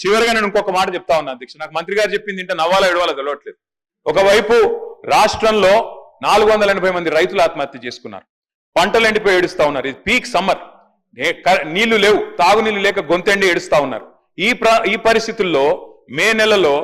చివరిగా నేను ఇంకొక మాట చెప్తా ఉన్నా అధ్యక్ష, నాకు మంత్రి గారు చెప్పింది ఇంటే నవ్వాలో ఏడవాలో తెలియట్లేదు. ఒకవైపు రాష్ట్రంలో 480 మంది రైతులు ఆత్మహత్య చేసుకున్నారు, పంటలు ఎండిపోయి ఏడుస్తా ఉన్నారు. ఇది పీక్ సమ్మర్, నీళ్లు లేవు, తాగునీళ్లు లేక గొంతెండి ఏడుస్తా ఉన్నారు. ఈ పరిస్థితుల్లో మే నెలలో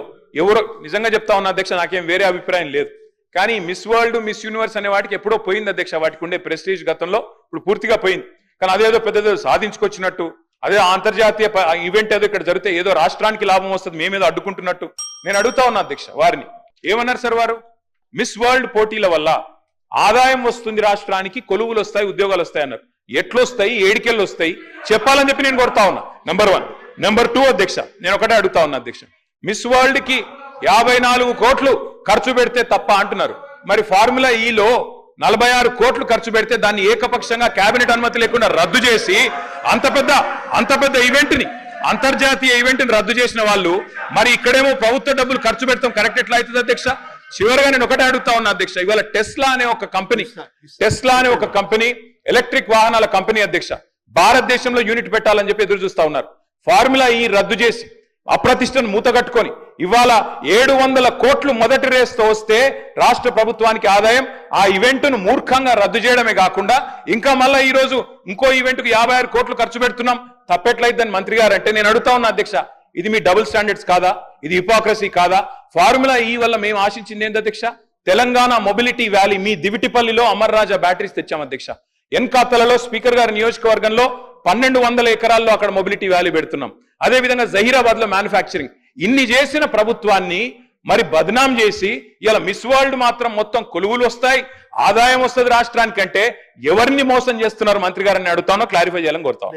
ఎవరో, నిజంగా చెప్తా ఉన్నా అధ్యక్ష, నాకేం వేరే అభిప్రాయం లేదు, కానీ మిస్ వరల్డ్, మిస్ యూనివర్స్ అనే వాటికి ఎప్పుడో పోయింది అధ్యక్ష. వాటికి ఉండే ప్రెస్టీజ్ గతంలో ఇప్పుడు పూర్తిగా పోయింది. కానీ అదేదో పెద్దదో సాధించుకొచ్చినట్టు, అదే అంతర్జాతీయ ఈవెంట్ ఏదో ఇక్కడ జరిగితే ఏదో రాష్ట్రానికి లాభం వస్తుంది, మేమేదో అడ్డుకుంటున్నట్టు నేను అడుగుతా ఉన్నా అధ్యక్ష వారిని. ఏమన్నారు సార్ వారు? మిస్ వరల్డ్ పోటీల వల్ల ఆదాయం వస్తుంది రాష్ట్రానికి, కొలువులు వస్తాయి, ఉద్యోగాలు వస్తాయి అన్నారు. ఎట్లొస్తాయి, ఏడికెళ్ళు వస్తాయి చెప్పాలని చెప్పి నేను కోరుతా ఉన్నా. నెంబర్ 1. నెంబర్ 2 అధ్యక్ష, నేను ఒకటే అడుగుతా ఉన్నా అధ్యక్ష, మిస్ వరల్డ్ కి 54 కోట్లు ఖర్చు పెడితే తప్ప అంటున్నారు. మరి ఫార్ములా ఈలో 46 కోట్లు ఖర్చు పెడితే దాన్ని ఏకపక్షంగా కేబినెట్ అనుమతి లేకుండా రద్దు చేసి అంత పెద్ద ఈవెంట్ ని, అంతర్జాతీయ ఈవెంట్ ని రద్దు చేసిన వాళ్ళు మరి ఇక్కడేమో ప్రభుత్వ డబ్బులు ఖర్చు పెడతాం కరెక్ట్ ఎట్లా అవుతుంది అధ్యక్ష? చివరిగా నేను ఒకటే అడుగుతా ఉన్నా అధ్యక్ష, ఇవాళ టెస్లా అనే ఒక కంపెనీ ఎలక్ట్రిక్ వాహనాల కంపెనీ అధ్యక్ష, భారతదేశంలో యూనిట్ పెట్టాలని చెప్పి ఎదురు చూస్తా ఉన్నారు. ఫార్ములా ఈ రద్దు చేసి అప్రతిష్టను మూతగట్టుకొని ఇవాళ 700 కోట్లు మొదటి రేస్తో వస్తే రాష్ట్ర ప్రభుత్వానికి ఆదాయం, ఆ ఈవెంట్ ను మూర్ఖంగా రద్దు చేయడమే కాకుండా ఇంకా మళ్ళీ ఈ రోజు ఇంకో ఈవెంట్ కు 56 కోట్లు ఖర్చు పెడుతున్నాం, తప్పెట్లయిద్దని మంత్రి గారు అంటే నేను అడుగుతా ఉన్నా అధ్యక్ష, ఇది మీ డబుల్ స్టాండర్డ్స్ కాదా? ఇది హిపోక్రసీ కాదా? ఫార్ములా ఈ వల్ల మేము ఆశించింది ఏంటి అధ్యక్ష? తెలంగాణ మొబిలిటీ వ్యాలీ, మీ దివిటిపల్లిలో అమర్ రాజా బ్యాటరీస్ తెచ్చాం అధ్యక్ష. ఎన్కాతలలో స్పీకర్ గారి నియోజకవర్గంలో 1200 ఎకరాల్లో అక్కడ మొబిలిటీ వ్యాలీ పెడుతున్నాం. అదేవిధంగా జహీరాబాద్ లో మ్యానుఫ్యాక్చరింగ్. ఇన్ని చేసిన ప్రభుత్వాన్ని మరి బద్నాం చేసి ఇలా మిస్ వరల్డ్ మాత్రం మొత్తం కొలువులు వస్తాయి, ఆదాయం వస్తుంది రాష్ట్రానికంటే ఎవరిని మోసం చేస్తున్నారు మంత్రి గారిని అడుగుతానో క్లారిఫై చేయాలని కోరుతాం.